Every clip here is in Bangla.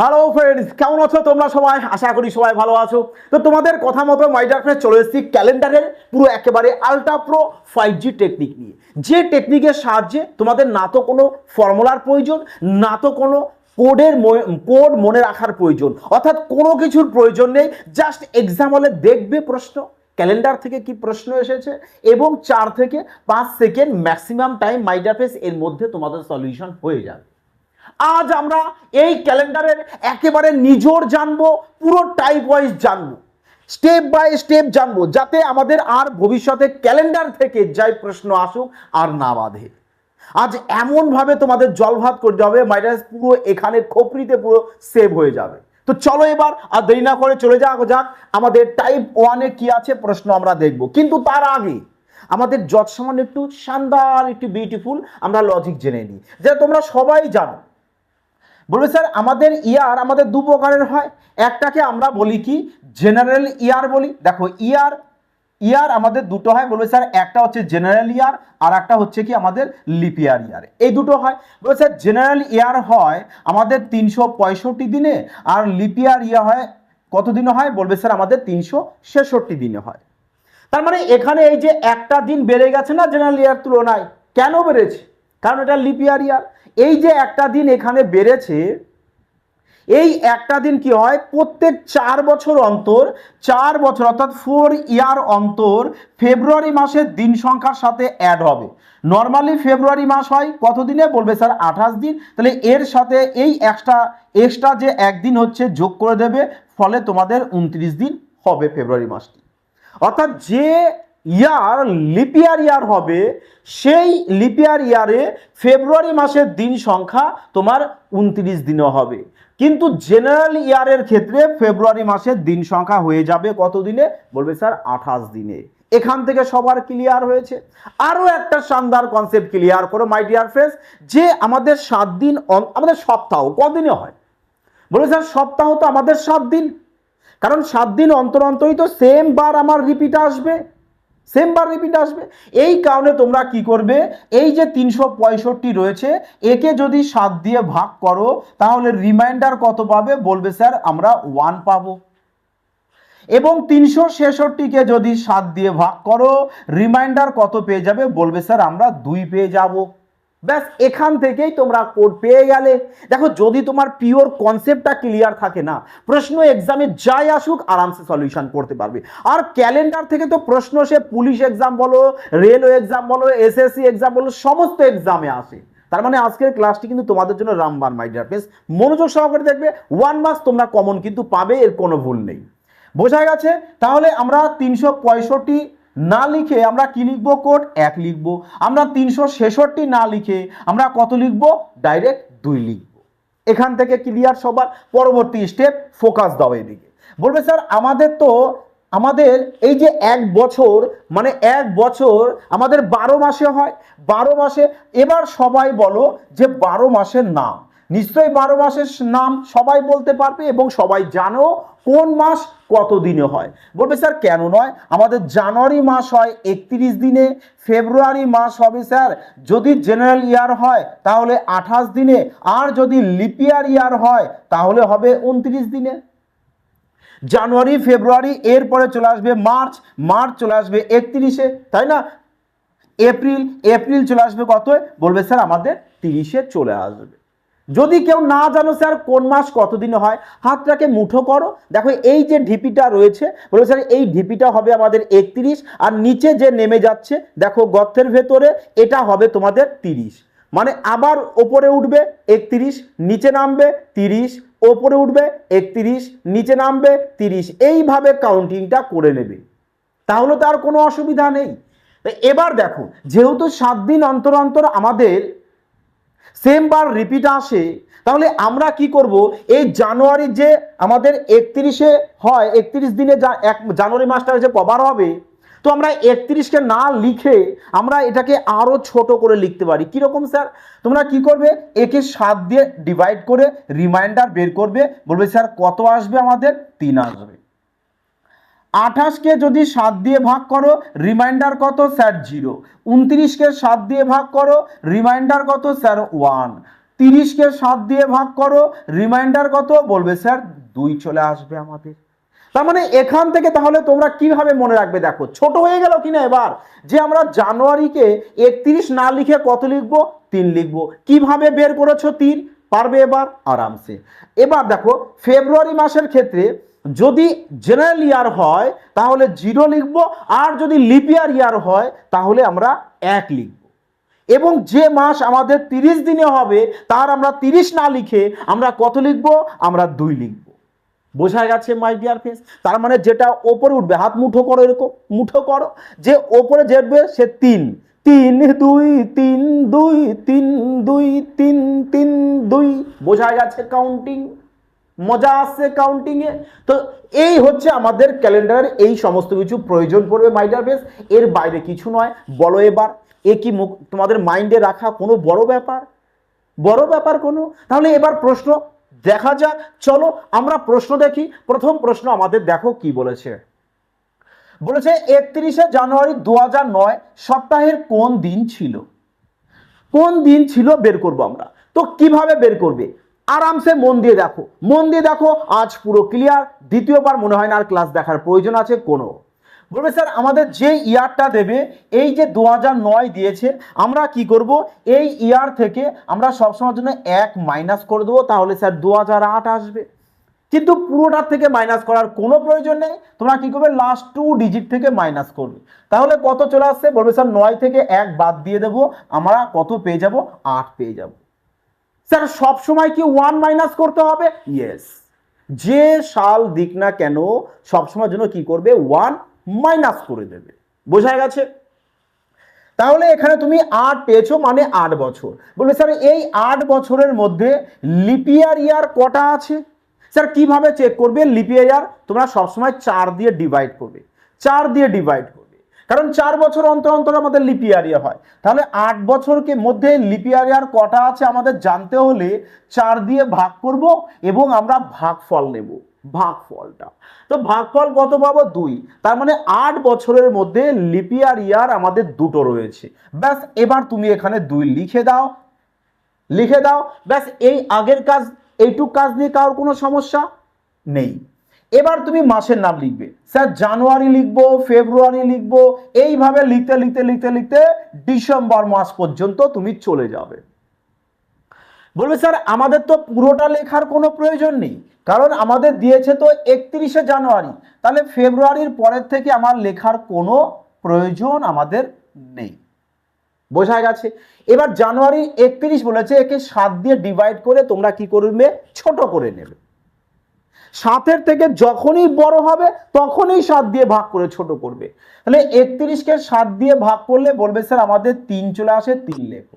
হ্যালো ফ্রেন্ডস, কেমন আছো তোমরা সবাই? আশা করি সবাই ভালো আছো। তো তোমাদের কথা মতো মাইডার ফ্রেন্ডস চলে এসেছি ক্যালেন্ডারের পুরো একেবারে আলট্রা প্রো 5G টেকনিক নিয়ে। যে টেকনিকের সাহায্যে তোমাদের না তো কোনো ফর্মুলার প্রয়োজন, না তো কোনো কোড মনে রাখার প্রয়োজন, অর্থাৎ কোনো কিছুর প্রয়োজন নেই। জাস্ট এক্সাম হলে দেখবে প্রশ্ন, ক্যালেন্ডার থেকে কি প্রশ্ন এসেছে এবং 4 থেকে 5 সেকেন্ড ম্যাক্সিমাম টাইম মাইডার ফ্রেন্ডস এর মধ্যে তোমাদের সলিউশন হয়ে যাবে। আজ আমরা এই ক্যালেন্ডারের একেবারে নিজোড় জানবো, পুরো টাইপ ওয়াইজ জানবো, স্টেপ বাই স্টেপ জানবো, যাতে আমাদের আর ভবিষ্যতে ক্যালেন্ডার থেকে যাই প্রশ্ন আসুক আর না বাঁধে। আজ এমন ভাবে তোমাদের জল ভাত করতে হবে, মাইনাস পুরো এখানে খোপরিতে পুরো সেভ হয়ে যাবে। তো চলো এবার আর দেরি না করে চলে যাক আমাদের টাইপ ওয়ানে কি আছে প্রশ্ন আমরা দেখবো। কিন্তু তার আগে আমাদের যৎসামান্য একটু শানদার, একটু বিউটিফুল আমরা লজিক জেনে নিই, যেটা তোমরা সবাই জানো। বলবে স্যার আমাদের ইয়ার আমাদের দু প্রকারের হয়, একটাকে আমরা বলি কি জেনারেল ইয়ার বলি। দেখো ইয়ার ইয়ার আমাদের দুটো হয়। বলবে স্যার একটা হচ্ছে জেনারেল ইয়ার আর একটা হচ্ছে কি আমাদের লিপ ইয়ার ইয়ার, এই দুটো হয়। বলবে স্যার জেনারেল ইয়ার হয় আমাদের 365 দিনে আর লিপ ইয়ার ইয়ার হয় কত দিনে হয়? বলবে স্যার আমাদের 366 দিনে হয়। তার মানে এখানে এই যে একটা দিন বেড়ে গেছে না জেনারেল ইয়ার তুলনায়, কেন বেড়েছে? কারণ এটা লিপ ইয়ার ইয়ার। এই যে একটা দিন এখানে বেড়েছে, এই একটা দিন কি হয় প্রত্যেক 4 বছর অন্তর, 4 বছর অর্থাৎ 4 ইয়ার অন্তর ফেব্রুয়ারি মাসের দিন সংখ্যার সাথে অ্যাড হবে। নর্মালি ফেব্রুয়ারি মাস হয় কত দিনে? বলবে স্যার 28 দিন। তাহলে এর সাথে এই এক্সট্রা যে একদিন হচ্ছে যোগ করে দেবে, ফলে তোমাদের 29 দিন হবে ফেব্রুয়ারি মাসটি। অর্থাৎ যে ইয়ার লিপিয়ার ইয়ার হবে, সেই লিপিয়ার ইয়ারে ফেব্রুয়ারি মাসের দিন সংখ্যা তোমার 29 দিনও হবে। কিন্তু জেনারেল ইয়ারের ক্ষেত্রে ফেব্রুয়ারি মাসের দিন সংখ্যা হয়ে যাবে কত দিনে? বলবে স্যার 28 দিনে। এখান থেকে সবার ক্লিয়ার হয়েছে? আরো একটা শানদার কনসেপ্ট ক্লিয়ার করো মাই ডিয়ার ফ্রেন্ডস, যে আমাদের 7 দিন, আমাদের সপ্তাহ কদিনে হয়? বলবে স্যার সপ্তাহ তো আমাদের 7 দিন, কারণ 7 দিন অন্তর অন্তরই তো সেম বার আমার রিপিট আসবে, সেম বার রিপিট আসবে। এই কারণে তোমরা কি করবে, এই যে 365 রয়েছে একে যদি 7 দিয়ে ভাগ করো তাহলে রিমাইন্ডার কত পাবে? বলবে স্যার আমরা 1 পাবো। এবং 366কে যদি 7 দিয়ে ভাগ করো রিমাইন্ডার কত পেয়ে যাবে? বলবে স্যার আমরা 2 পেয়ে যাব। ব্যাস, এখান থেকেই তোমরা কোড পেয়ে গেলে। দেখো যদি তোমার পিওর কনসেপ্টটা ক্লিয়ার থাকে না, প্রশ্ন এক্সামে যাই আসুক আরামসে সলিউশন করতে পারবে। আর ক্যালেন্ডার থেকে তো প্রশ্ন সে পুলিশ এক্সাম বলো, রেলওয়ে এক্সাম বলো, এসএসসি এক্সাম বলো, সমস্ত এক্সামে আসে। তার মানে আজকের ক্লাসটি কিন্তু তোমাদের জন্য রামবান মাই ডিয়ার ফ্রেন্ডস। মনোযোগ সহকারে দেখবে, 1 মার্কস তোমরা কমন কিন্তু পাবে, এর কোনো ভুল নেই। বোঝা গেছে? তাহলে আমরা 365 না লিখে আমরা কি লিখবো? কোড 1 লিখবো। আমরা 366 না লিখে আমরা কত লিখবো? ডাইরেক্ট 2 লিখবো। এখান থেকে ক্লিয়ার সবার? পরবর্তী স্টেপ, ফোকাস দাও এদিকে। বলবে স্যার আমাদের এই যে 1 বছর, মানে 1 বছর আমাদের 12 মাসে হয়, 12 মাসে। এবার সবাই বলো যে 12 মাসের নাম। নিশ্চয়ই 12 মাসের নাম সবাই বলতে পারবে এবং সবাই জানো কোন মাস কত দিনে হয়। বলবে স্যার কেন নয়, আমাদের জানুয়ারি মাস হয় 31 দিনে, ফেব্রুয়ারি মাস হবে স্যার যদি জেনারেল ইয়ার হয় তাহলে 28 দিনে, আর যদি লিপিয়ার ইয়ার হয় তাহলে হবে 29 দিনে। জানুয়ারি, ফেব্রুয়ারি, এরপরে চলে আসবে মার্চ, মার্চ চলে আসবে 31-এ, তাই না? এপ্রিল, এপ্রিল চলে আসবে কত? বলবে স্যার আমাদের 30-এ চলে আসবে। যদি কেউ না জানো স্যার কোন মাস কত দিনে হয়, হাতটাকে মুঠো করো, দেখো এই যে ঢিপিটা রয়েছে, বলবে স্যার এই ঢিপিটা হবে আমাদের 31, আর নিচে যে নেমে যাচ্ছে দেখো গর্তের ভেতরে, এটা হবে তোমাদের 30। মানে আবার ওপরে উঠবে 31, নিচে নামবে 30, ওপরে উঠবে 31, নিচে নামবে 30, এইভাবে কাউন্টিংটা করে নেবে, তাহলে তো আর কোনো অসুবিধা নেই। এবার দেখো যেহেতু 7 দিন অন্তর অন্তর আমাদের সেম বার রিপিট আসে, তাহলে আমরা কি করব, এই জানুয়ারি যে আমাদের 31-এ হয়, 31 দিনে জানুয়ারি মাসটা যে কভার হবে, তো আমরা 31-কে না লিখে আমরা এটাকে আরো ছোট করে লিখতে পারি। কিরকম স্যার? তোমরা কি করবে, একে 7 দিয়ে ডিভাইড করে রিমাইন্ডার বের করবে। বলবে স্যার কত আসবে? আমাদের 3 আসবে। 28-কে যদি 7 দিয়ে ভাগ করো রিমাইন্ডার কত? স্যার 0। 29-কে 7 দিয়ে ভাগ করো রিমাইন্ডার কত? স্যার 1। 30কে 7 দিয়ে ভাগ করো, রিমাইন্ডার কত? বলবে স্যার 2 চলে আসবে আমাদের। তার মানে এখান থেকে তাহলে তোমরা কিভাবে মনে রাখবে? দেখো ছোট হয়ে গেল কিনা এবার, যে আমরা জানুয়ারিকে 31 না লিখে কত লিখবো? 3 লিখবো। কিভাবে বের করেছো 3? পারবে এবার আরামসে। এবার দেখো ফেব্রুয়ারি মাসের ক্ষেত্রে যদি জেনারেল ইয়ার হয় তাহলে 0 লিখবো, আর যদি লিপ ইয়ার হয় তাহলে আমরা 1 লিখবো। এবং যে মাস আমাদের 30 দিনে হবে তার আমরা 30 না লিখে আমরা কত লিখবো? আমরা 2 লিখবো। বোঝা গেছে মাই ডিয়ার ফ্রেন্ডস? তার মানে যেটা ওপরে উঠবে, হাত মুঠো করো, এরকম মুঠো করো, যে ওপরে যেটবে সে 3 3 2 3 2 3 2 3 3 2। বোঝা গেছে কাউন্টিং? মজা আসছে কাউন্টিং এ? তো এই হচ্ছে আমাদের ক্যালেন্ডারের এই সমস্ত কিছু প্রয়োজন পড়বে মাই ডিয়ার ফ্রেন্ডস, এর বাইরে কিছু নয়। বলো এবার, এ কি তোমাদের মাইন্ডে রাখা কোনো বড় ব্যাপার? বড় ব্যাপার কোনো? তাহলে এবার প্রশ্ন দেখা যাক। চলো আমরা প্রশ্ন দেখি। প্রথম প্রশ্ন আমাদের দেখো কি বলেছে। বলেছে 31শে জানুয়ারি 2009 সপ্তাহের কোন দিন ছিল? কোন দিন ছিল বের করব আমরা। তো কিভাবে বের করবে? আরামসে মন দিয়ে দেখো, মন দিয়ে দেখো, আজ পুরো ক্লিয়ার। দ্বিতীয়বার মনে হয় না আর ক্লাস দেখার প্রয়োজন আছে কোনো। বলবে স্যার আমাদের যে ইয়ারটা দেবে, এই যে 2009 দিয়েছে, আমরা কি করব? এই ইয়ার থেকে আমরা সবসময়ের জন্য 1 মাইনাস করে দেবো, তাহলে স্যার 2008 আসবে। কিন্তু পুরোটার থেকে মাইনাস করার কোনো প্রয়োজন নেই, তোমরা কি করবে? লাস্ট 2 ডিজিট থেকে মাইনাস করবে। তাহলে কত চলে আসছে? বলবে স্যার 9 থেকে 1 বাদ দিয়ে দেবো, আমরা কত পেয়ে যাব? 8 পেয়ে যাব। স্যার সব সময় কি 1 মাইনাস করতে হবে? ইয়েস, যে সাল দিক না কেন সবসময়ের জন্য কি করবে? 1 মাইনাস করে দেবে। বোঝা গেছে? তাহলে এখানে তুমি 8 পেয়েছো, মানে 8 বছর। বলবে স্যার এই 8 বছরের মধ্যে লিপিয়ার ইয়ার কটা আছে? স্যার কিভাবে চেক করবে লিপিয়ার ইয়ার? তোমরা সবসময় 4 দিয়ে ডিভাইড করবে, 4 দিয়ে ডিভাইড করবে, কারণ 4 বছর অন্তর অন্তর আমাদের লিপিয়ার ইয়ার হয়। তাহলে 8 বছরকে মধ্যে লিপিয়ার ইয়ার কটা আছে আমাদের জানতে হলে 4 দিয়ে ভাগ করব এবং আমরা ভাগফল নেব, ভাগফলটা। তো ভাগফল কত পাবো? 2। তার মানে 8 বছরের মধ্যে লিপিয়ার ইয়ার আমাদের দুটো রয়েছে। ব্যাস এবার তুমি এখানে 2 লিখে দাও, লিখে দাও, ব্যাস। এই আগের কাজ, এইটুক কাজ নিয়ে কারোর কোনো সমস্যা নেই। এবার তুমি মাসের নাম লিখবে। স্যার জানুয়ারি লিখবো, ফেব্রুয়ারি লিখবো, এইভাবে লিখতে লিখতে লিখতে লিখতে ডিসেম্বর মাস পর্যন্ত তুমি চলে যাবে। বলবে স্যার আমাদের তো পুরোটা লেখার কোনো প্রয়োজন নেই, কারণ আমাদের দিয়েছে তো 31শে জানুয়ারি, তাহলে ফেব্রুয়ারির পরের থেকে আমার লেখার কোনো প্রয়োজন আমাদের নেই। বোঝা গেছে? এবার জানুয়ারি 31 বলেছে, একে 7 দিয়ে ডিভাইড করে তোমরা কি করবে? ছোট করে নেবে। 7-এর থেকে যখনই বড় হবে তখনই 7 দিয়ে ভাগ করে ছোট করবে। তাহলে 31কে 7 দিয়ে ভাগ করলে বলবে স্যার আমাদের 3 চলে আসে, 3 লেখো।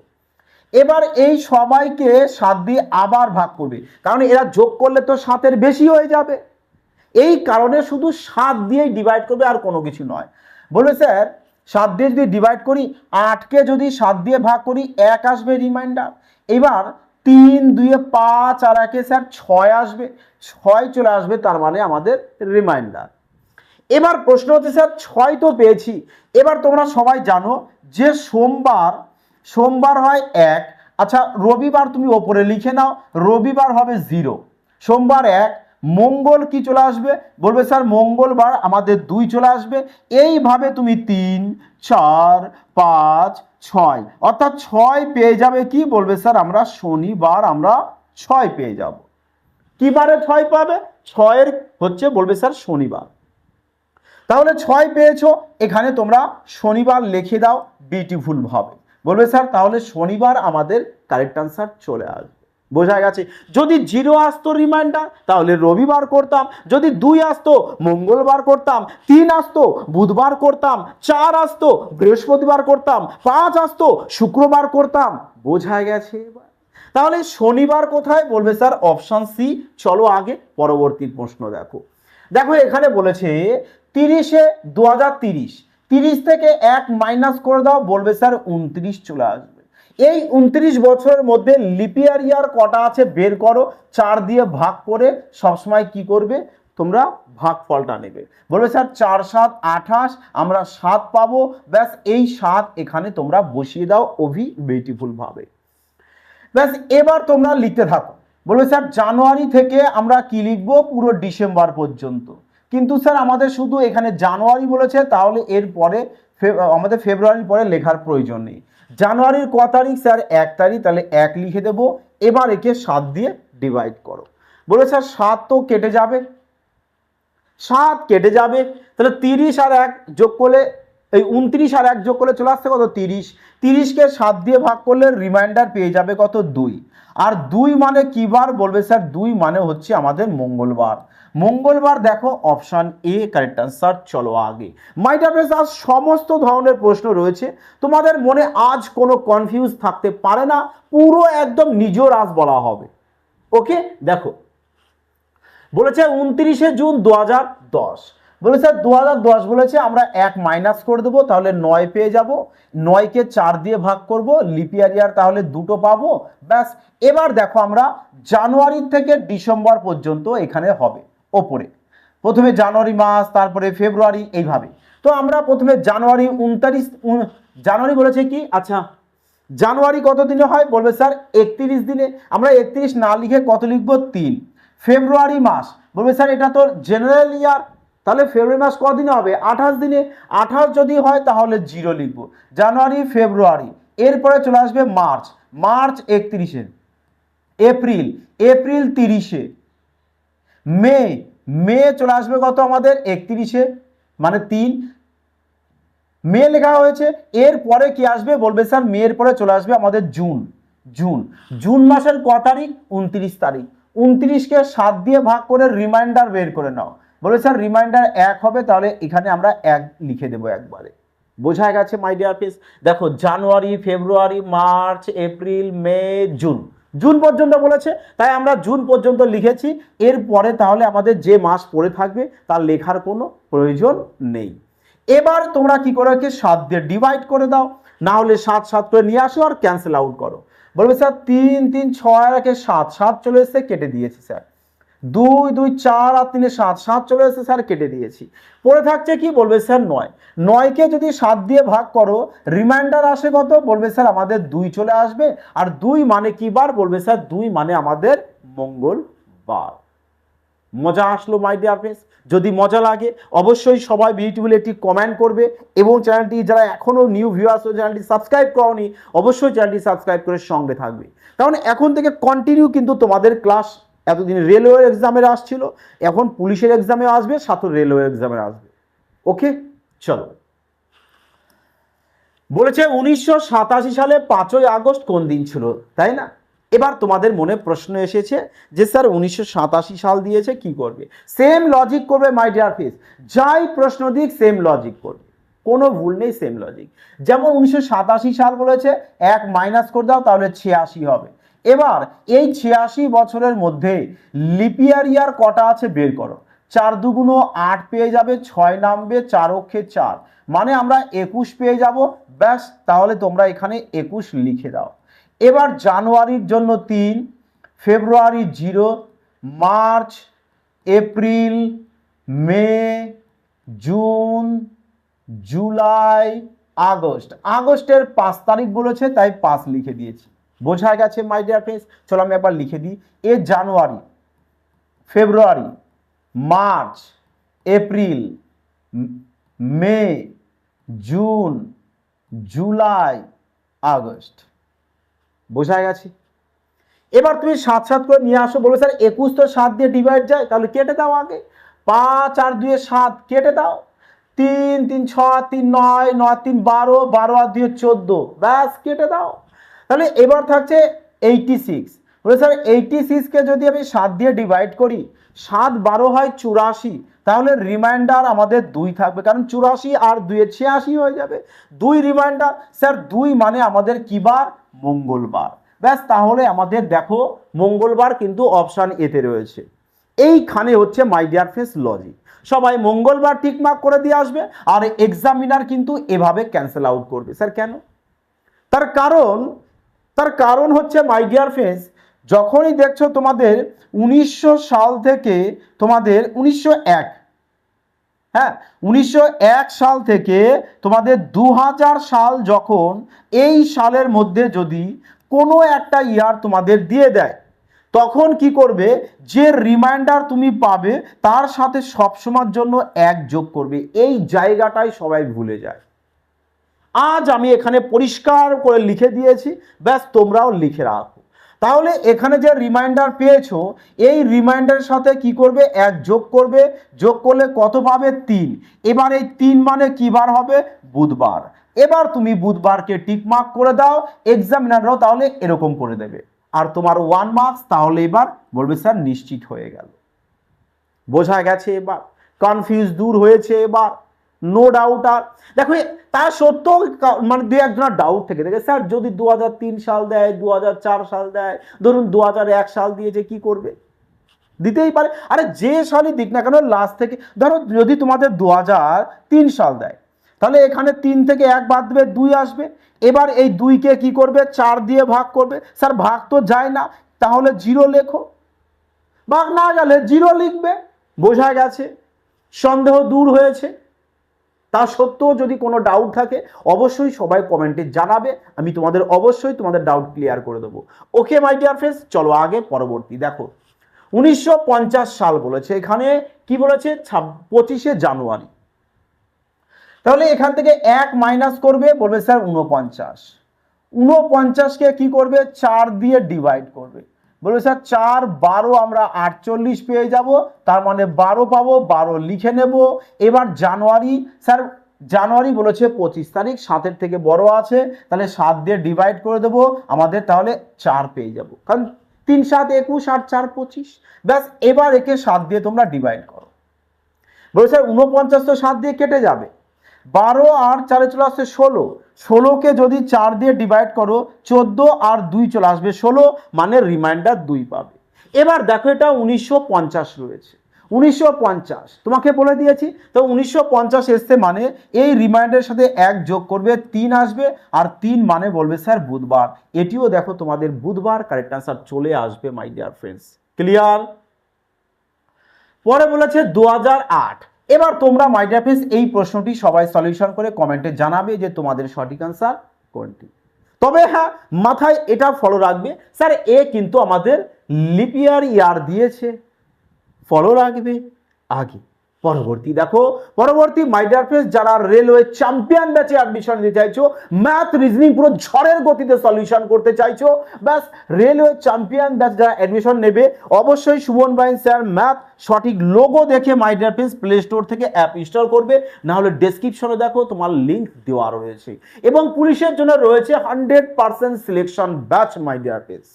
এবার এই সবাইকে 7 দিয়ে আবার ভাগ করবে, কারণ এরা যোগ করলে তো 7-এর বেশি হয়ে যাবে। এই কারণে শুধু 7 দিয়েই ডিভাইড করবে, আর কোনো কিছু নয়। বলবে স্যার 7 দিয়ে যদি ডিভাইড করি, 8কে যদি 7 দিয়ে ভাগ করি 1 আসবে রিমাইন্ডার। এবার 3 2 5 আর 1 স্যার 6 আসবে, 6 চলে আসবে, তার মানে আমাদের রিমাইন্ডার। এবার প্রশ্ন হচ্ছে স্যার 6 তো পেয়েছি, এবার তোমরা সবাই জানো যে সোমবার হয় 1। আচ্ছা রবিবার তুমি ওপরে লিখে নাও, রবিবার হবে 0, সোমবার 1, মঙ্গল কি চলে আসবে? বলবে স্যার মঙ্গলবার আমাদের 2 চলে আসবে। এইভাবে তুমি 3 4 5 6, অর্থাৎ 6 পেয়ে যাবে। কি বলবে স্যার? আমরা শনিবার আমরা 6 পেয়ে যাব। কি বারে 6 পাবে? 6-এর হচ্ছে বলবে স্যার শনিবার। তাহলে 6 পেয়েছো, এখানে তোমরা শনিবার লিখে দাও বিউটিফুল ভাবে। বলবে স্যার তাহলে শনিবার আমাদের কারেক্ট আনসার চলে আসবে। বোঝা গেছে? যদি 0 আসতো রিমাইন্ডার তাহলে রবিবার করতাম, যদি 2 আসতো মঙ্গলবার করতাম, 3 আসতো বুধবার করতাম, 4 আসতো বৃহস্পতিবার করতাম, 5 আসতো শুক্রবার করতাম। বোঝা গেছে? এবার তাহলে শনিবার কোথায়? বলবে স্যার অপশন সি। চলো আগে পরবর্তী প্রশ্ন দেখো। দেখো এখানে বলেছে 30-এ 2030, 30 থেকে 1 মাইনাস করে দাও, বলবে স্যার 29 চলে আসবে। এই 29 বছরের মধ্যে লিপিয়ার ইয়ার কটা আছে বের করো, 4 দিয়ে ভাগ করে সবসময় কি করবে? তোমরা ভাগফলটা নেবে। বলবে স্যার 4 7 28, আমরা 7 পাবো। ব্যাস এই 7 এখানে তোমরা বসিয়ে দাও বিউটিফুল ভাবে। ব্যাস এবার তোমরা লিখতে থাকো। বলবে স্যার জানুয়ারি থেকে আমরা কি লিখবো পুরো ডিসেম্বর পর্যন্ত, কিন্তু স্যার আমাদের শুধু এখানে জানুয়ারি বলেছে, তাহলে এর পরে আমাদের ফেব্রুয়ারির পরে লেখার প্রয়োজন নেই। জানুয়ারির ক তারিখ স্যার 1 তারিখ, তাহলে 1 লিখে দেবো। এবার একে 7 দিয়ে ডিভাইড করো। বলে স্যার 7 তো কেটে যাবে, 7 কেটে যাবে, তাহলে 30 আর 1 যোগ করলে এই 29 আর 1 যোগ করলে চলে আসছে কত 30, 30কে 7 দিয়ে ভাগ করলে রিমাইন্ডার পেয়ে যাবে কত 2। আর 2 মানে কি বার? বলবে স্যার 2 মানে হচ্ছে আমাদের মঙ্গলবার। মঙ্গলবার দেখো অপশান এ কারেক্ট আনসার। চলো আগে। মাই ডিয়ার ফ্রেন্ডস, আজ সমস্ত ধরনের প্রশ্ন রয়েছে, তোমাদের মনে আজ কোনো কনফিউজ থাকতে পারে না, পুরো একদম নিজের আজ বলা হবে। ওকে দেখো, বলেছে 29শে জুন 2010, বলে স্যার 2010 বলেছে, আমরা 1 মাইনাস করে দেবো, তাহলে 9 পেয়ে যাব। 9কে 4 দিয়ে ভাগ করব, লিপিয়ার ইয়ার তাহলে 2টো পাবো। ব্যাস এবার দেখো আমরা জানুয়ারি থেকে ডিসেম্বর পর্যন্ত এখানে হবে ওপরে, প্রথমে জানুয়ারি মাস, তারপরে ফেব্রুয়ারি, এইভাবে। তো আমরা প্রথমে জানুয়ারি 29, জানুয়ারি বলেছে কি, আচ্ছা জানুয়ারি কত দিনে হয়? বলবে স্যার 31 দিনে। আমরা 31 না লিখে কত লিখবো? 3। ফেব্রুয়ারি মাস, বলবে স্যার এটা তো জেনারেল ইয়ার, তাহলে ফেব্রুয়ারি মাস কদিনে হবে? 28 দিনে। 28 যদি হয় তাহলে 0 লিখবো। জানুয়ারি, ফেব্রুয়ারি, এরপরে চলে আসবে মার্চ, মার্চ 31-এ, এপ্রিল, এপ্রিল 30-এ, মে, মে চলে আসবে কত আমাদের? 31-এ, মানে 3, মে লেখা হয়েছে। এরপরে কি আসবে? বলবে স্যার মের পরে চলে আসবে আমাদের জুন, জুন, জুন মাসের ক তারিখ? 29 তারিখ। 29কে 7 দিয়ে ভাগ করে রিমাইন্ডার বের করে নাও। বলে স্যার রিমাইন্ডার 1 হবে, তাহলে এখানে আমরা 1 লিখে দেবো একবারে। বোঝা গেছে মাই ডিয়ার ফ্রেন্ডস? দেখো জানুয়ারি, ফেব্রুয়ারি, মার্চ, এপ্রিল, মে, জুন, জুন পর্যন্ত বলেছে, তাই আমরা জুন পর্যন্ত লিখেছি। এরপরে তাহলে আমাদের যে মাস পড়ে থাকবে তার লেখার কোনো প্রয়োজন নেই। এবার তোমরা কি করো? একে 7 দিয়ে ডিভাইড করে দাও, না হলে 7 7 করে নিয়ে আসো আর ক্যান্সেল আউট করো। বলবে স্যার 3 3 6 আর 1 7, 7 চলে এসেছে, কেটে দিয়েছি স্যার। 2 2 4 আর 3 7, 7 চলে এসেছে স্যার, কেটে দিয়েছি। পড়ে থাকছে কি? বলবে স্যার 9, 9কে যদি 7 দিয়ে ভাগ করো রিমাইন্ডার আসে কত? বলবে স্যার আমাদের 2 চলে আসবে। আর 2 মানে কি বার? বলবে স্যার 2 মানে আমাদের মঙ্গলবার। মজা আসলো মাই ডিয়ার ফ্রেন্ডস? যদি মজা লাগে অবশ্যই সবাই বিউটিফুল একটি কমেন্ট করবে, এবং চ্যানেলটি যারা এখনো নিউ ভিউয়ার্স চ্যানেলটি সাবস্ক্রাইব করোনি অবশ্যই চ্যানেলটি সাবস্ক্রাইব করে সঙ্গে থাকবে, কারণ এখন থেকে কন্টিনিউ কিন্তু তোমাদের ক্লাস, এতদিন রেলওয়ে এক্সামের আসছিল, এখন পুলিশের এক্সামে আসবে, সাথে রেলওয়ে এক্সামে আসবে। ওকে চলো। বলেছে 1987 সালে 5ই আগস্ট কোন দিন ছিল, তাই না? এবার তোমাদের মনে প্রশ্ন এসেছে যে স্যার 1987 সাল দিয়েছে, কি করবে? সেম লজিক করবে মাই ডিয়ার ফ্রেন্ডস, যাই প্রশ্ন দিক সেম লজিক করবে, কোনো ভুল নেই, সেম লজিক। যেমন 1987 সাল বলেছে, 1 মাইনাস করে দাও, তাহলে 86 হবে। এবার এই 86 বছরের মধ্যে লিপিয়ার ইয়ার কটা আছে বের করো। 4 দুগুণ 8 পেয়ে যাবে, 6 নামবে, 4 অক্ষে 4, মানে আমরা 21 পেয়ে যাব। ব্যাস তাহলে তোমরা এখানে 21 লিখে দাও। এবার জানুয়ারির জন্য 3, ফেব্রুয়ারি 0, মার্চ, এপ্রিল, মে, জুন, জুলাই, আগস্ট, আগস্টের 5 তারিখ বলেছে তাই 5 লিখে দিয়েছি। বোঝা গেছে মাই ডিয়ার ফ্রেন্ডস? চলো আমি একবার লিখে দিই। এ জানুয়ারি, ফেব্রুয়ারি, মার্চ, এপ্রিল, মে, জুন, জুলাই, আগস্ট। বোঝা গেছে? এবার তুমি 7 7 করে নিয়ে আসো। বলবে স্যার 21 তো 7 দিয়ে ডিভাইড যায়, তাহলে কেটে দাও আগে। 5 আর 2 7, কেটে দাও। 3 3 6 3 9 9 3 12, 12 আর 2 14, ব্যাস কেটে দাও। তাহলে এবার থাকছে 86। বলে স্যার 86কে যদি আমি 7 দিয়ে ডিভাইড করি, 7 12 হয় 84, তাহলে রিমাইন্ডার আমাদের 2 থাকবে, কারণ 84 আর 2 86 হয়ে যাবে। 2 রিমাইন্ডার, স্যার 2 মানে আমাদের কি বার? মঙ্গলবার। ব্যাস তাহলে আমাদের দেখো মঙ্গলবার কিন্তু অপশান এতে রয়েছে। এইখানে হচ্ছে মাই ডিয়ার ফ্রেন্ডস লজিক। সবাই মঙ্গলবার টিক মার্ক করে দিয়ে আসবে, আর এক্সামিনার কিন্তু এভাবে ক্যান্সেল আউট করবে। স্যার কেন? তার কারণ হচ্ছে মাই ডিয়ার ফ্রেন্ডস, যখনই দেখছো তোমাদের 1900 সাল থেকে তোমাদের 1901, হ্যাঁ 1901 সাল থেকে তোমাদের 2000 সাল, যখন এই সালের মধ্যে যদি কোনো একটা ইয়ার তোমাদের দিয়ে দেয়, তখন কি করবে, যে রিমাইন্ডার তুমি পাবে তার সাথে সবসময়ের জন্য এক যোগ করবে। এই জায়গাটাই সবাই ভুলে যায়। আজ আমি এখানে পরিষ্কার করে লিখে দিয়েছি, ব্যাস তোমরাও লিখে রাখো। তাহলে এখানে যে রিমাইন্ডার পেয়েছো, এই রিমাইন্ডারের সাথে কি করবে, এক যোগ করবে, যোগ করলে কত পাবে, 3। এবার এই 3 মানে কি বার হবে, বুধবার। এবার তুমি বুধবারকে টিক মার্ক করে দাও, এক্সামিনাররাও তাহলে এরকম করে দেবে, আর তোমার 1 মার্কস তাহলে এবার বলবে স্যার নিশ্চিত হয়ে গেল। বোঝা গেছে? এবার কনফিউজ দূর হয়েছে এবার, নো ডাউট। আর দেখো তা সত্ত্বেও মানে দু একজনের ডাউট থেকে দেখে, স্যার যদি 2003 সাল দেয়, 2004 সাল দেয়, ধরুন 2001 সাল দিয়েছে, কি করবে? দিতেই পারে। আরে যে সালই দিক না কেন, লাস্ট থেকে ধরো যদি তোমাদের 2003 সাল দেয়, তাহলে এখানে 3 থেকে 1 বাদ দেবে, 2 আসবে। এবার এই 2কে কি করবে, 4 দিয়ে ভাগ করবে। স্যার ভাগ তো যায় না, তাহলে 0 লেখো, ভাগ না গেলে 0 লিখবে। বোঝা গেছে? সন্দেহ দূর হয়েছে? তা সত্ত্বেও যদি কোনো ডাউট থাকে অবশ্যই সবাই কমেন্টে জানাবে, আমি তোমাদের অবশ্যই তোমাদের ডাউট ক্লিয়ার করে দেবো। ওকে মাই ডিয়ার ফ্রেন্ডস, চলো আগে পরবর্তী দেখো। 1950 সাল বলেছে, এখানে কি বলেছে, 25শে জানুয়ারি। তাহলে এখান থেকে 1 মাইনাস করবে, বলবে স্যার 49। 49কে কি করবে, 4 দিয়ে ডিভাইড করবে, বলবে স্যার 4 12 আমরা 48 পেয়ে যাব, তার মানে 12 পাবো, 12 লিখে নেব। এবার জানুয়ারি, স্যার জানুয়ারি বলেছে 25 তারিখ, 7-এর থেকে বড় আছে, তাহলে 7 দিয়ে ডিভাইড করে দেবো, আমাদের তাহলে 4 পেয়ে যাব, কারণ 3 7 21 আর 4 25। ব্যাস, এবার একে 7 দিয়ে তোমরা ডিভাইড করো। বলে স্যার 49 তো 7 দিয়ে কেটে যাবে, 12 আর 4 চলে আসছে 16, 16কে যদি 4 দিয়ে ডিভাইড করো 14 আর 2 চলে আসবে 16, মানে রিমাইন্ডার 2 পাবে। এবার দেখো এটা 1950 রয়েছে, 1950 তোমাকে বলে দিয়েছি, তো 1950 এসছে মানে এই রিমাইন্ডারের সাথে 1 যোগ করবে, 3 আসবে, আর 3 মানে বলবে স্যার বুধবার। এটিও দেখো তোমাদের বুধবার কারেক্ট আনসার চলে আসবে মাই ডিয়ার ফ্রেন্ডস। ক্লিয়ার? পরে বলেছে 2008। এবার তোমরা মাই ডিয়ার ফ্রেন্ডস এই প্রশ্নটি সবাই সলিউশন করে কমেন্টে জানাবে যে তোমাদের সঠিক আনসার কোনটি। তবে হ্যাঁ, মাথায় এটা ফলো রাখবে, স্যার এ কিন্তু আমাদের লিপ ইয়ার দিয়েছে, ফলো রাখবে আগে। পরবর্তী দেখো, পরবর্তী মাই ডিয়ার ফ্রেন্ডস যারা রেলওয়ে চ্যাম্পিয়ন ব্যাচে অ্যাডমিশন নিতে চাইছো, ম্যাথ রিজনিং পুরো ঝড়ের গতিতে সলিউশন করতে চাইছো, ব্যাস রেলওয়ে চ্যাম্পিয়ন ব্যাচ যারা অ্যাডমিশন নেবে, অবশ্যই সুমন বাইন স্যার ম্যাথ সঠিক লোগো দেখে মাই ডিয়ার ফ্রেন্ডস প্লে স্টোর থেকে অ্যাপ ইনস্টল করবে, না হলে ডেসক্রিপশনে দেখো তোমার লিংক দেওয়া রয়েছে। এবং পুলিশের জন্য রয়েছে 100% সিলেকশন ব্যাচ মাই ডিয়ার ফ্রেন্ডস।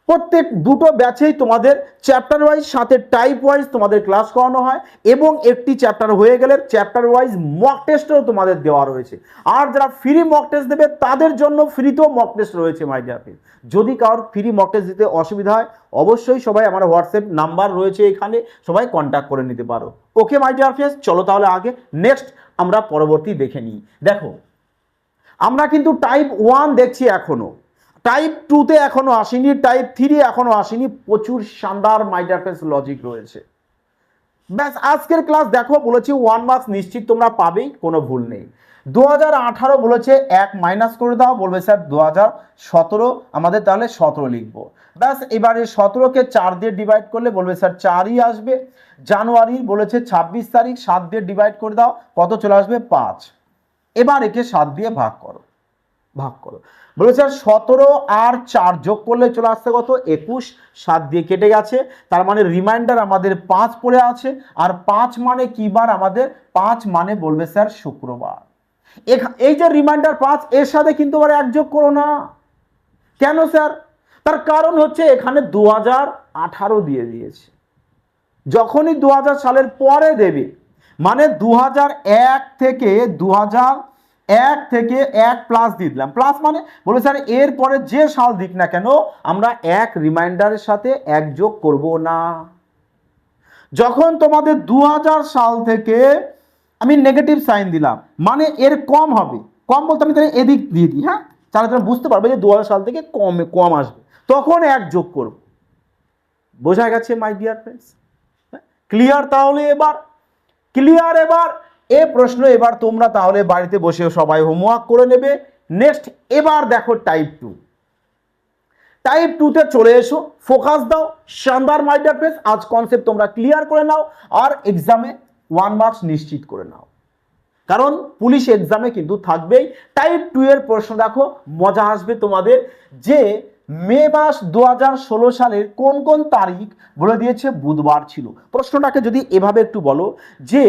প্রত্যেক দুটো ব্যাচেই তোমাদের চ্যাপ্টার ওয়াইজ সাথে টাইপ ওয়াইজ তোমাদের ক্লাস করানো হয়, এবং একটি চ্যাপ্টার হয়ে গেলে চ্যাপ্টার ওয়াইজ মক টেস্টও তোমাদের দেওয়া রয়েছে। আর যারা ফ্রি মক টেস্ট দেবে তাদের জন্য ফ্রিতেও মক টেস্ট রয়েছে মাই ডিয়ার ফ্রেন্ডস। যদি কারোর ফ্রি মক টেস্ট দিতে অসুবিধা হয় অবশ্যই সবাই আমার হোয়াটসঅ্যাপ নাম্বার রয়েছে এখানে, সবাই কন্ট্যাক্ট করে নিতে পারো। ওকে মাই ডিয়ার ফ্রেন্ডস, চলো তাহলে আগে নেক্সট আমরা পরবর্তী দেখে নিই। দেখো আমরা কিন্তু টাইপ 1 দেখছি এখনো, টাইপ 2তে এখনো আসেনি, টাইপ 3 এখনো আসেনি, প্রচুর শানদার মাই ডিয়ার ফ্রেন্ডস লজিক রয়েছে। ব্যাস আজকের ক্লাস দেখো, বলেছি 1 মার্কস নিশ্চিত তোমরা পাবেই, কোনো ভুল নেই। 2018 বলেছে 1 মাইনাস করে দাও, বলবে স্যার 2017, আমাদের তাহলে 17 লিখবো। ব্যাস এবারে 17কে 4 দিয়ে ডিভাইড করলে বলবে স্যার 4ই আসবে। জানুয়ারি বলেছে 26 তারিখ, 7 দিয়ে ডিভাইড করে দাও, কত চলে আসবে, 5। এবার একে 7 দিয়ে ভাগ করো, ভাগ করো, বলে স্যার 17 আর 4 যোগ করলে চলে আসছে কত, 21। 7 দিয়ে কেটে গেছে, তার মানে রিমাইন্ডার আমাদের 5 পড়ে আছে। আর 5 মানে কি বার আমাদের, 5 মানে বলবে স্যার শুক্রবার। এই যে রিমাইন্ডার 5, এর সাথে কিন্তু আবার 1 যোগ করো না। কেন স্যার? তার কারণ হচ্ছে এখানে 2018 দিয়ে দিয়েছে, যখনই 2000 সালের পরে দেবে, মানে 2001 থেকে 1 প্লাস দিয়ে দিলাম, প্লাস মানে বলে স্যার এর পরে যে সাল দিক না কেন আমরা 1 রিমাইন্ডারের সাথে 1 যোগ করব না। যখন তোমাদের 2000 সাল থেকে আমি নেগেটিভ সাইন দিলাম, মানে এর কম হবে, কম বলতে আমি তাহলে এদিক দিয়ে দিই, হ্যাঁ, তাহলে তোমরা বুঝতে পারবে যে 2000 সাল থেকে কম আসবে, তখন 1 যোগ করব। বোঝা গেছে মাই ডিয়ার ফ্রেন্ডস? ক্লিয়ার? তাহলে এবার ক্লিয়ার। এবার এই প্রশ্ন এবার তোমরা তাহলে বাড়িতে বসে সবাই হোমওয়ার্ক করে নেবে। নেক্সট এবার দেখো টাইপ 2। টাইপ 2 তে চলে এসো, ফোকাস দাও, শানদার মাই ডিয়ার ফ্রেন্ডস। আজ কনসেপ্ট তোমরা ক্লিয়ার করে নাও আর এক্সামে 1 মার্কস নিশ্চিত করে নাও, কারণ পুলিশ এক্সামে কিন্তু থাকবেই। টাইপ 2 এর প্রশ্ন দেখো, মজা আসবে তোমাদের। যে মে মাস 2016 সালের কোন কোন তারিখ বলে দিয়েছে, বুধবার ছিল। প্রশ্নটাকে যদি এভাবে একটু বলো যে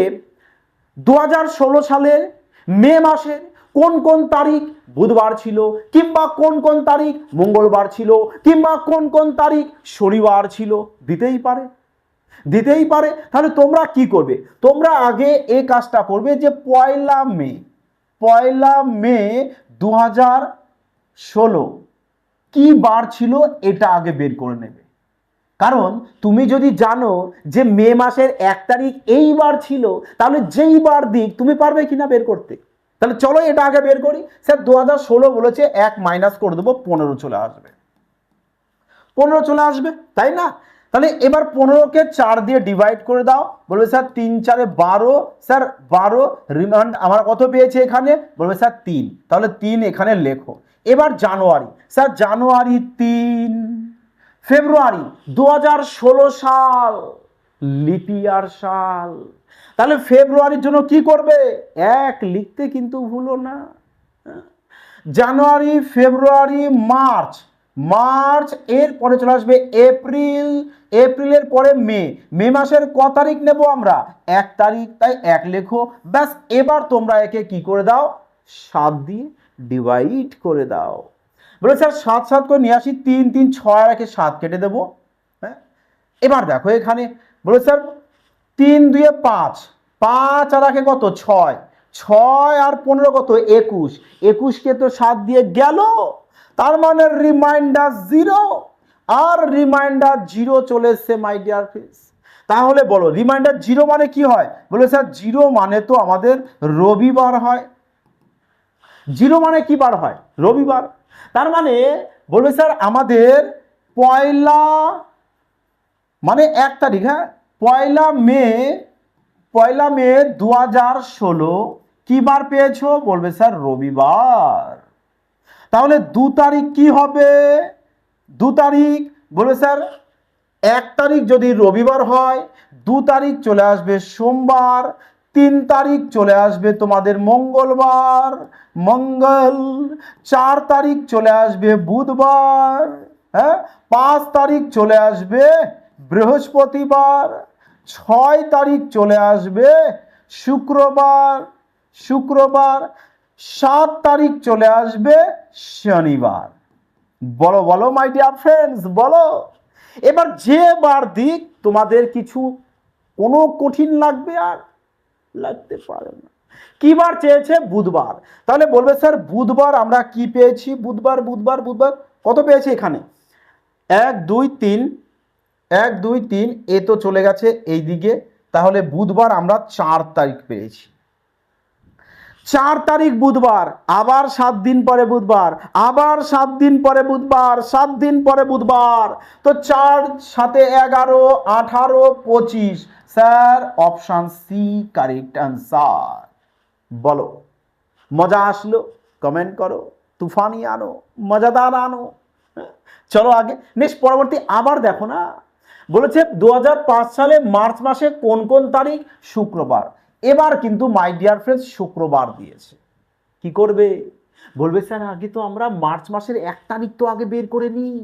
2016 সালের মে মাসের কোন কোন তারিখ বুধবার ছিল, কিংবা কোন কোন তারিখ মঙ্গলবার ছিল, কিংবা কোন কোন তারিখ শনিবার ছিল, দিতেই পারে, দিতেই পারে। তাহলে তোমরা কি করবে, তোমরা আগে এই কাজটা করবে যে পয়লা মে 2016 কি বার ছিল এটা আগে বের করে নেবে। কারণ তুমি যদি জানো যে মে মাসের 1 তারিখ এই বার ছিল, তাহলে যেই বার দিক তুমি পারবে কিনা বের করতে। তাহলে চলো এটা আগে বের করি। স্যার 2016 বলেছে, 1 মাইনাস করে দেবো, 15 চলে আসবে, 15 চলে আসবে, তাই না? তাহলে এবার 15কে 4 দিয়ে ডিভাইড করে দাও। বলবে স্যার 3 4 12, স্যার 12 রিমাইন্ড আমার কত পেয়েছে এখানে, বলবে স্যার 3, তাহলে 3 এখানে লেখো। এবার জানুয়ারি, স্যার জানুয়ারি 3, ফেব্রুয়ারি 2016 সাল, লিপিয়ার সাল। তাহলে ফেব্রুয়ারির জন্য কি করবে, 1 লিখতে কিন্তু ভুলো না। জানুয়ারি, ফেব্রুয়ারি, মার্চ, মার্চ এর পরে চলে আসবে এপ্রিল, এপ্রিলের পরে মে, মে মাসের ক তারিখ নেব আমরা, 1 তারিখ, তাই 1 লেখো। ব্যাস, এবার তোমরা একে কি করে দাও, 7 দিয়ে ডিভাইড করে দাও। বলে স্যার 7 7 করে নিয়ে আসি, 3 3 6 আর 1 7 কেটে দেবো। হ্যাঁ, এবার দেখো এখানে বলে স্যার 3 2 5, 5 আর 1 কত, 6, 6 আর 15 কত, 21, 21কে তো 7 দিয়ে গেল, তার মানে রিমাইন্ডার 0, আর রিমাইন্ডার 0 চলে এসছে মাই ডিয়ার ফ্রেন্ডস। তাহলে বলো রিমাইন্ডার 0 মানে কি হয়, বলে স্যার 0 মানে তো আমাদের রবিবার হয়। 0 মানে কি বার হয়, রবিবার। তার মানে বলবে স্যার আমাদের পয়লা মানে 1 তারিখ, হ্যাঁ, পয়লা মে 2016 কি বার পেয়েছো, বলবে স্যার রবিবার। তাহলে 2 তারিখ কি হবে, 2 তারিখ, বলবে স্যার 1 তারিখ যদি রবিবার হয়, 2 তারিখ চলে আসবে সোমবার, 3 তারিখ চলে আসবে তোমাদের মঙ্গলবার, মঙ্গল, 4 তারিখ চলে আসবে বুধবার, হ্যাঁ, 5 তারিখ চলে আসবে বৃহস্পতিবার, 6 তারিখ চলে আসবে শুক্রবার, শুক্রবার, 7 তারিখ চলে আসবে শনিবার। বলো বলো মাই ডিয়ার ফ্রেন্ডস, বলো। এবার যে বার দিক তোমাদের কিছু কোনো কঠিন লাগবে আর লাগতে পারে না। কি বার চেয়েছে, বুধবার। তাহলে বলবে স্যার বুধবার আমরা কি পেয়েছি, বুধবার বুধবার বুধবার কত পেয়েছি এখানে, 1 2 3, 1 2 3, এ তো চলে গেছে এই দিকে। তাহলে বুধবার আমরা 4 তারিখ পেয়েছি, 4 তারিখ বুধবার, আবার 7 দিন পরে বুধবার, আবার 7 দিন পরে বুধবার, 7 দিন পরে বুধবার। তো 4 7 11 18 25, sir option C correct answer. বলো মজা আসলো, কমেন্ট করো, তুফানি আনো, মজাদার আনো। চলো আগে নেক্সট পরবর্তী আবার দেখো না, বলেছে 2005 সালে মার্চ মাসে কোন কোন তারিখ, শুক্রবার। এবার কিন্তু মাই ডিয়ার ফ্রেন্ডস শুক্রবার দিয়েছে, কি করবে, বলবে স্যার আগে তো আমরা মার্চ মাসের 1 তারিখ তো আগে বের করে নিই।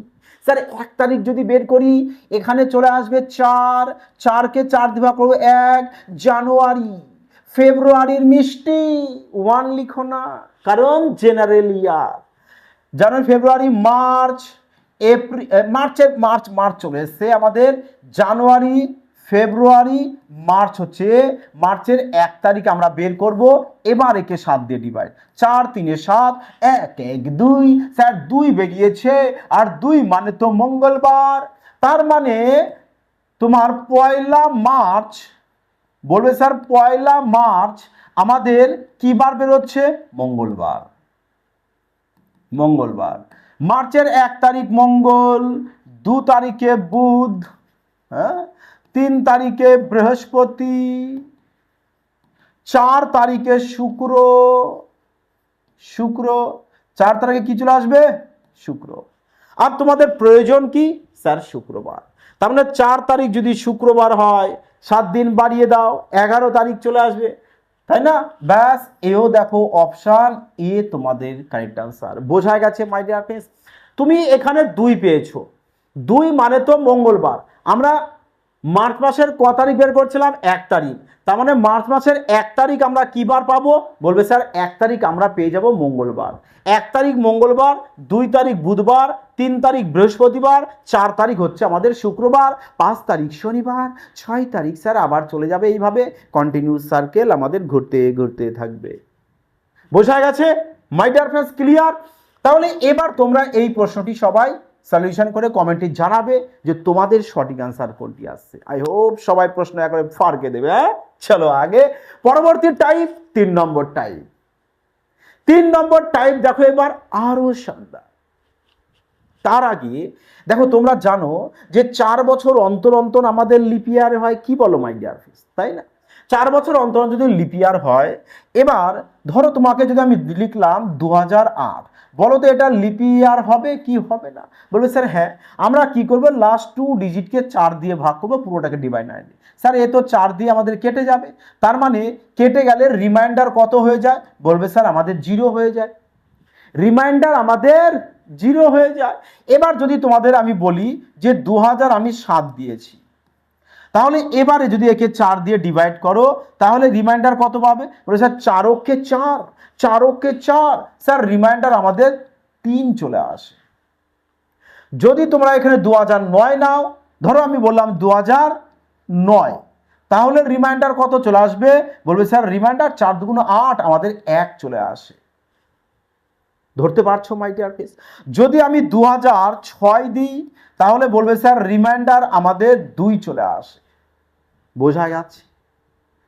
স্যার 1 তারিখ যদি বের করি, এখানে চলে আসবে 4, 4কে 4 দিয়ে ভাগ করবো 1, জানুয়ারি। ফেব্রুয়ারির মিষ্টি 1 লিখো না, কারণ জেনারেল ইয়ার। জানুয়ারি, ফেব্রুয়ারি, মার্চ, এপ্রিল, মার্চ চলে এসছে আমাদের। জানুয়ারি, ফেব্রুয়ারি, মার্চ হচ্ছে, মার্চের 1 তারিখ আমরা বের করব। এবার একে 7 দিয়ে ডিভাইড, 4 3 7, 1 1 2, স্যার 2 বেরিয়েছে, আর 2 মানে তো মঙ্গলবার। তার মানে তোমার পয়লা মার্চ, বলবে স্যার পয়লা মার্চ আমাদের কি বার বেরোচ্ছে, মঙ্গলবার, মঙ্গলবার। মার্চের 1 তারিখ মঙ্গল, 2 তারিখে বুধ, হ্যাঁ, 3 তারিখে বৃহস্পতি, 4 তারিখে শুক্র, শুক্র, 4 তারিখে কি চলে আসবে, শুক্র। আর তোমাদের প্রয়োজন কি স্যার শুক্রবার, তার মানে 4 তারিখ যদি শুক্রবার হয় 7 দিন বাড়িয়ে দাও 11 তারিখ চলে আসবে, তাই না? ব্যাস, এও দেখো অপশন এ তোমাদের কারেক্ট আনসার। বোঝা গেছে মাই ডিয়ার ফ্রেন্ডস? তুমি এখানে 2 পেয়েছো, 2 মানে তো মঙ্গলবার। আমরা মার্চ মাসের ক তারিখ বের করছিলাম? 1 তারিখ, তার মানে মার্চ মাসের 1 তারিখ আমরা কি বার পাবো? বলবে স্যার 1 তারিখ আমরা পেয়ে যাব মঙ্গলবার। 1 তারিখ মঙ্গলবার, 2 তারিখ বুধবার, 3 তারিখ বৃহস্পতিবার, 4 তারিখ হচ্ছে আমাদের শুক্রবার, 5 তারিখ শনিবার, 6 তারিখ স্যার আবার চলে যাবে। এইভাবে কন্টিনিউয়াস সার্কেল আমাদের ঘুরতে ঘুরতে থাকবে। বোঝা গেছে মাই ডিয়ার ফ্রেন্ডস? ক্লিয়ার? তাহলে এবার তোমরা এই প্রশ্নটি সবাই সলিউশন করে কমেন্টে জানাবে যে তোমাদের সঠিক আনসার কোনটি আসছে। আই হোপ সবাই প্রশ্ন একবারে ফারকে দেবে। হ্যাঁ, চলো আগে পরবর্তী টাইপ 3 নম্বর টাইপ। 3 নম্বর টাইপ দেখো এবার আরো শানদার। তার আগে দেখো তোমরা জানো যে 4 বছর অন্তর অন্তর আমাদের লিপিয়ার হয়, কি বলো মাই ডিয়ার ফ্রেন্ডস, তাই না? 4 বছর অন্তর যদি লিপিয়ার হয়, এবার ধরো তোমাকে যদি আমি লিখলাম 2008, বলো তো এটা লিপিয়ার হবে কি হবে না? বলবে স্যার হ্যাঁ। আমরা কি করব? লাস্ট 2 ডিজিটকে 4 দিয়ে ভাগ করবো, পুরোটাকে ডিভাইড না দিয়ে। স্যার এ তো 4 দিয়ে আমাদের কেটে যাবে, তার মানে কেটে গেলে রিমাইন্ডার কত হয়ে যায়? বলবে স্যার আমাদের 0 হয়ে যায়, রিমাইন্ডার আমাদের 0 হয়ে যায়। এবার যদি তোমাদের আমি বলি যে 2000 আমি 7 দিয়েছি, তাহলে এবারে যদি একে 4 দিয়ে ডিভাইড করো তাহলে রিমাইন্ডার কত পাবে? বলে স্যার 4 অক্ষে 4, 4 অক্ষে 4, স্যার রিমাইন্ডার আমাদের 3 চলে আসে। যদি তোমরা এখানে 2009 নাও, ধরো আমি বললাম 2009, তাহলে রিমাইন্ডার কত চলে আসবে? বলবে স্যার রিমাইন্ডার 4 দুগুণ 8, আমাদের 1 চলে আসে। ধরতে পারছো মাই ডিয়ার ফ্রেন্ডস? যদি আমি 2006 দিই তাহলে বলবে স্যার রিমাইন্ডার আমাদের 2 চলে আসে। বোঝা যাচ্ছে?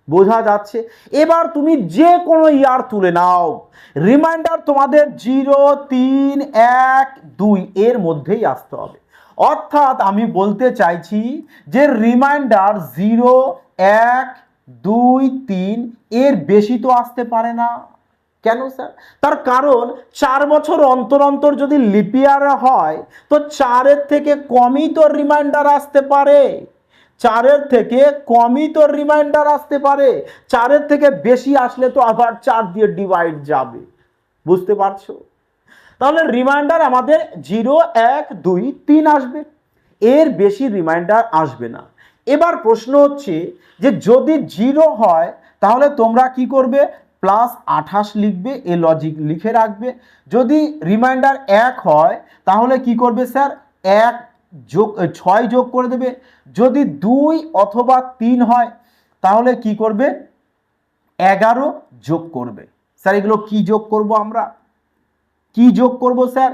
বোঝা যাচ্ছে? এবার তুমি যে কোনো ইয়ার তুলে নাও, রিমাইন্ডার তোমাদের 0, 3, 1, 2 এর মধ্যেই আসতে হবে। অর্থাৎ আমি বলতে চাইছি যে রিমাইন্ডার 0, 1, 2, 3 এর বেশি তো আসতে পারে না। কেন স্যার? তার কারণ 4 বছর অন্তর অন্তর যদি লিপিয়ার হয় তো 4-এর থেকে কমই তো রিমাইন্ডার আসতে পারে, 4-এর থেকে কমই তো রিমাইন্ডার আসতে পারে। 4-এর থেকে বেশি আসলে তো আবার 4 দিয়ে ডিভাইড যাবে। বুঝতে পারছো? তাহলে রিমাইন্ডার আমাদের 0, 1, 2, 3 আসবে, এর বেশি রিমাইন্ডার আসবে না। এবার প্রশ্ন হচ্ছে যে যদি 0 হয় তাহলে তোমরা কি করবে? +28 লিখবে, এ লজিক লিখে রাখবে। যদি রিমাইন্ডার 1 হয় তাহলে কি করবে স্যার? 1 যোগ 6 যোগ করে দেবে। যদি 2 অথবা 3 হয় তাহলে কি করবে? 11 যোগ করবে। স্যার এগুলো কি যোগ করব আমরা? কি যোগ করব স্যার?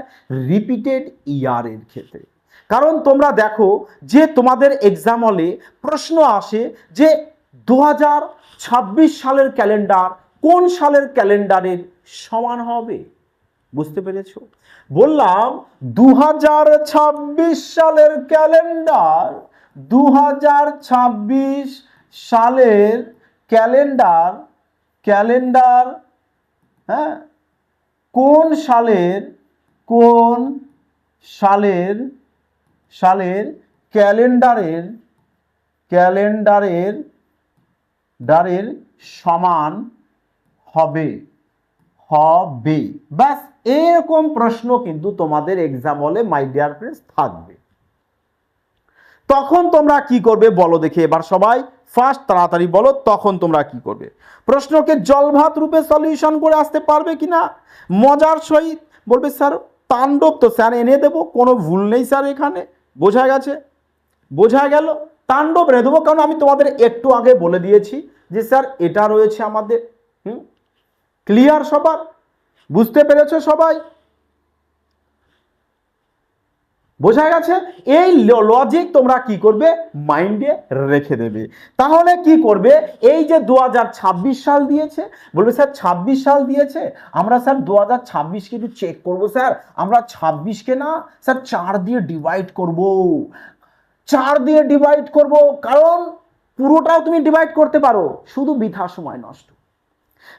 রিপিটেড ইয়ারের ক্ষেত্রে। কারণ তোমরা দেখো যে তোমাদের এক্সাম হলে প্রশ্ন আসে যে 2026 সালের ক্যালেন্ডার কোন সালের ক্যালেন্ডারের সমান হবে? বুঝতে পেরেছো? বললাম 2026 সালের ক্যালেন্ডার, 2026 সালের ক্যালেন্ডার, ক্যালেন্ডার হ্যাঁ কোন সালের, কোন সালের, সালের ক্যালেন্ডারের, ক্যালেন্ডারের ডারের সমান হবে, হবে। ব্যাস, এরকম প্রশ্ন কিন্তু তোমাদের এক্সাম হলে মাই ডিয়ার ফ্রেন্ডস থাকবে। তখন তোমরা কি করবে বলো দেখি এবার সবাই ফার্স্ট তাড়াতাড়ি বলো, তখন তোমরা কি করবে? প্রশ্নকে জলভাত রূপে সলিউশন করে আসতে পারবে কিনা মজার সহিত? বলবে স্যার তাণ্ডব তো স্যার এনে দেবো, কোনো ভুল নেই স্যার এখানে। বোঝা গেছে? বোঝা গেল? তাণ্ডব এনে দেবো, কারণ আমি তোমাদের একটু আগে বলে দিয়েছি যে স্যার এটা রয়েছে আমাদের। ক্লিয়ার সবার? বুঝতে পেরেছো সবাই? বোঝা গেছে? এই লজিক তোমরা কি করবে? মাইন্ডে রেখে দেবে। তাহলে কি করবে? এই যে 2026 সাল দিয়েছে, বলবে স্যার 26 সাল দিয়েছে, আমরা স্যার 2026 কে একটু চেক করব স্যার। আমরা 26 কে না স্যার 4 দিয়ে ডিভাইড করব, 4 দিয়ে ডিভাইড করব, কারণ পুরোটাও তুমি ডিভাইড করতে পারো, শুধু বৃথা সময় নষ্ট।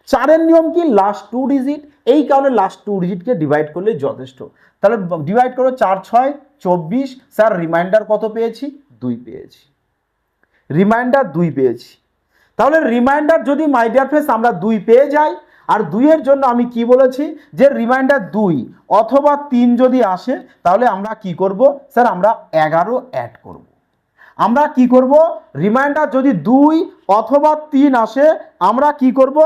চারের নিয়ম কি, লাস্ট 2 ডিজিট, এই কারণে লাস্ট 2 ডিজিটকে ডিভাইড করলে যথেষ্ট। তাহলে ডিভাইড করো 4 6 24, স্যার রিমাইন্ডার কত পেয়েছি, 2 পেয়েছি, রিমাইন্ডার 2 পেয়েছি। তাহলে রিমাইন্ডার যদি মাই ডিয়ার ফ্রেন্ডস আমরা 2 পেয়ে যাই, আর 2 এর জন্য আমি কি বলেছি যে রিমাইন্ডার 2 অথবা 3 যদি আসে, তাহলে আমরা কি করব, স্যার আমরা 11 অ্যাড করব। আমরা কি করব, রিমাইন্ডার যদি 2 অথবা 3 আসে, আমরা কি করব,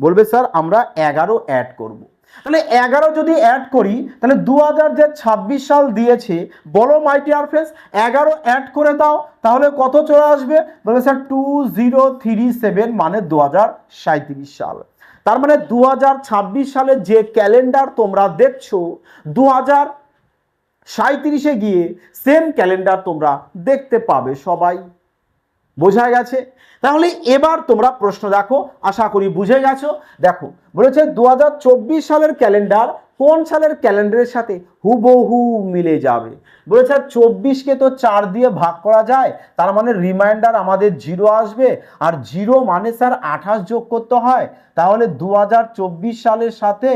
বলবে স্যার আমরা 11 অ্যাড করব। তাহলে 11 যদি অ্যাড করি, তাহলে 2026 সাল দিয়েছে, বলো মাই ডিয়ার ফ্রেন্ডস 11 অ্যাড করে দাও, তাহলে কত চলে আসবে, বলবে স্যার 2037 মানে 2037 সাল। তার মানে 2026 সালে যে ক্যালেন্ডার তোমরা দেখছো, 2037 গিয়ে সেম ক্যালেন্ডার তোমরা দেখতে পাবে সবাই। বোঝা গেছে? তাহলে এবার তোমরা প্রশ্ন দেখো, আশা করি বুঝে গেছো। দেখো বলেছে 2024 সালের ক্যালেন্ডার কোন সালের ক্যালেন্ডারের সাথে হুবহু মিলে যাবে। বলেছে 24কে তো 4 দিয়ে ভাগ করা যায়, তার মানে রিমাইন্ডার আমাদের 0 আসবে, আর 0 মানে স্যার 28 যোগ করতে হয়। তাহলে 2024 সালের সাথে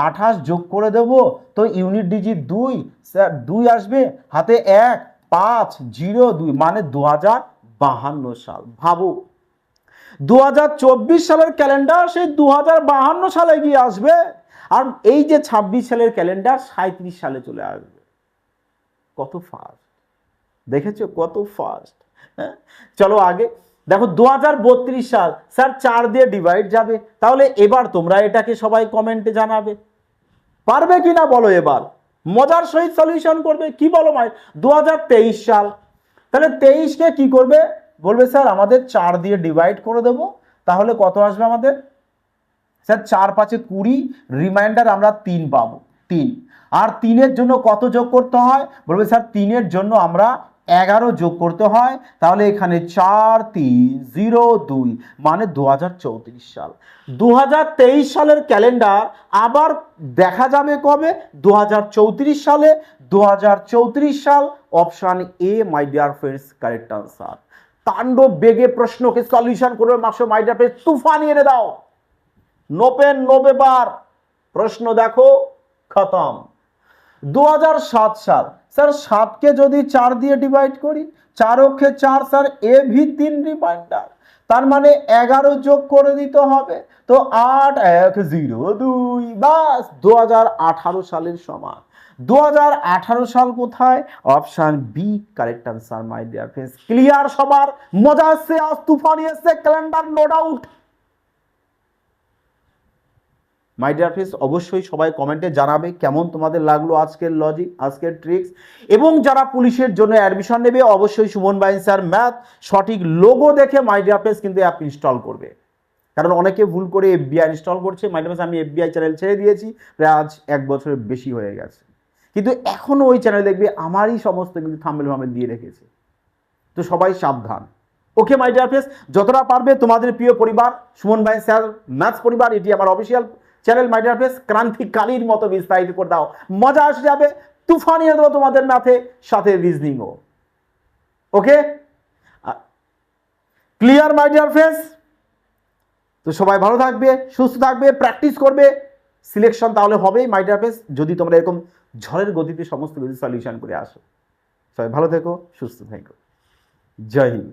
28 যোগ করে দেব, তো ইউনিট ডিজিট 2, স্যার 2 আসবে, হাতে 1 5 0 2 মানে 2052 সাল। ভাবো 2024 সালের ক্যালেন্ডার সেই 2052 সালে গিয়ে আসবে, আর এই যে 26 সালের ক্যালেন্ডার 37 সালে চলে আসবে। কত ফাস্ট, দেখেছো কত ফাস্ট। হ্যাঁ, চলো আগে দেখো 2032 সাল, স্যার 4 দিয়ে ডিভাইড যাবে। তাহলে এবার তোমরা এটাকে সবাই কমেন্টে জানাবে, পারবে কিনা বলো, এবার মজার সহিত সলিউশন করবে, কি বলো ভাই। 2023 সাল, তাহলে 23কে কি করবে, বলবে স্যার আমাদের 4 দিয়ে ডিভাইড করে দেব, তাহলে কত আসবে আমাদের, স্যার 4 5 20, রিমাইন্ডার আমরা 3 পাবো, 3। আর 3-এর জন্য কত যোগ করতে হয়, বলবে স্যার 3-এর জন্য আমরা 11 যোগ করতে হয়, তাহলে এখানে 4 3 0 2 মানে 2034 সাল। 2023 সালের ক্যালেন্ডার আবার দেখা যাবে কবে, 2034 সালে। 2034 সাল, option A my dear friends correct answer. তাণ্ডব বেগে প্রশ্নকে সলিউশন করবে মাস্টার, মাই ডিয়ার ফ্রেন্ডস তুফান এনে দাও, নো পেন নো পেপার, প্রশ্ন দেখো খতম। 2007 সাল, স্যার 7কে যদি 4 দিয়ে ডিভাইড করি, 4 অক্ষে 4, স্যার এ ভি 3 রিমাইন্ডার, তার মানে 11 যোগ করে দিতে হবে, তো 8 1 0 2, বাস 2018 সালের সমান। 2018 সাল কোথায়, option B correct answer my dear friends. Clear সবার, মজা আসছে, আজ তুফানি এসছে calendar, no doubt. My dear friends অবশ্যই সবাই কমেন্টে জানাবে কেমন তোমাদের লাগলো আজকের লজিক, আজকের ট্রিক্স। এবং যারা পুলিশের জন্য অ্যাডমিশন নেবে, অবশ্যই সুমন বাইন স্যার ম্যাথ সঠিক লোগো দেখে মাই ডিয়ার ফ্রেন্ডস কিন্তু অ্যাপ ইনস্টল করবে, কারণ অনেকে ভুল করে এফবিআই ইনস্টল করছে। মাই ডিয়ার ফ্রেন্ডস আমি এফবিআই চ্যানেল ছেড়ে দিয়েছি, প্রায় আজ 1 বছরের বেশি হয়ে গেছে, কিন্তু এখনো ওই চ্যানেল দেখবে আমারই সমস্ত কিন্তু থাম্বনেল ফাম্বনেল দিয়ে রেখেছে, তো সবাই সাবধান। ওকে মাই ডিয়ার ফ্রেন্ডস, যতটা পারবে তোমাদের প্রিয় পরিবার সুমন ভাই স্যার ম্যাথস পরিবার, এটি আমার official channel my dear friends, ক্রান্তিকালীর মতো বিস্তারিত করে দাও, মজা আসে যাবে, তুফান এনে দেবো তোমাদের ম্যাথে, সাথে রিজনিংও। Okay clear my dear friends, তো সবাই ভালো থাকবে, সুস্থ থাকবে, প্র্যাকটিস করবে, সিলেকশন তাহলে হবেই মাই ডিয়ার ফ্রেন্ডস, যদি তোমরা এরকম ঝড়ের গতিতে সমস্ত কিছু সলিউশন করে আসো। সবাই ভালো থেকো, সুস্থ থেকো, জয় হিন্দ।